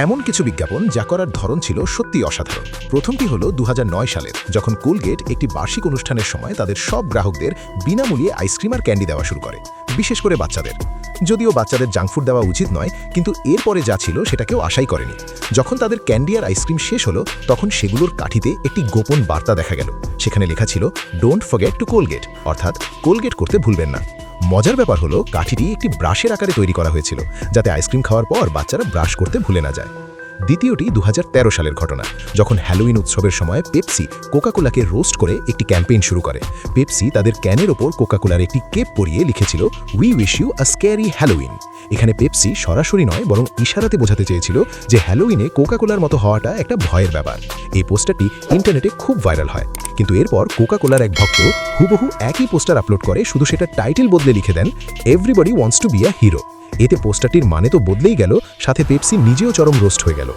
এমন কিছু বিজ্ঞাপন যা করার ধরন ছিল সত্যি অসাধারণ। প্রথমটি হলো 2009 সালের, যখন কোলগেট একটি বার্ষিক অনুষ্ঠানের সময় তাদের সব গ্রাহকদের বিনামূল্যে আইসক্রিম আর ক্যান্ডি দেওয়া শুরু করে, বিশেষ করে বাচ্চাদের। যদিও বাচ্চাদের জাঙ্ক ফুড দেওয়া উচিত নয়, কিন্তু এরপরে যা ছিল সেটা কেউ আশাই করেনি। যখন তাদের ক্যান্ডি আর আইসক্রিম শেষ হলো, তখন সেগুলোর কাঠিতে একটি গোপন বার্তা দেখা গেল। সেখানে লেখা ছিল, ডোন্ট ফরগেট টু কোলগেট, অর্থাৎ কোলগেট করতে ভুলবেন না। মজার ব্যাপার হলো, কাঠিটি একটি ব্রাশের আকারে তৈরি করা হয়েছিল, যাতে আইসক্রিম খাওয়ার পর বাচ্চারা ব্রাশ করতে ভুলে না যায়। দ্বিতীয়টি 2013 সালের ঘটনা, যখন হ্যালোউইন উৎসবের সময় পেপসি কোকাকোলাকে রোস্ট করে একটি ক্যাম্পেইন শুরু করে। পেপসি তাদের ক্যানের ওপর কোকাকোলার একটি কেপ পরিয়ে লিখেছিল, we wish you a scary Halloween. এখানে পেপসি সরাসরি নয়, বরং ইশারাতে বোঝাতে চেয়েছিল যে হ্যালোউইনে কোকাকোলার মতো হওয়াটা একটা ভয়ের ব্যাপার। এই পোস্টারটি ইন্টারনেটে খুব ভাইরাল হয়, কিন্তু এরপর কোকাকোলার এক ভক্ত হুবহু একই পোস্টার আপলোড করে, শুধু সেটা টাইটেল বদলে লিখে দেন, everybody wants to be a hero. এতে পোস্টারটির মানে তো বদলেই গেল, সাথে পেপসি নিজেও চরম রোস্ট হয়ে গেল।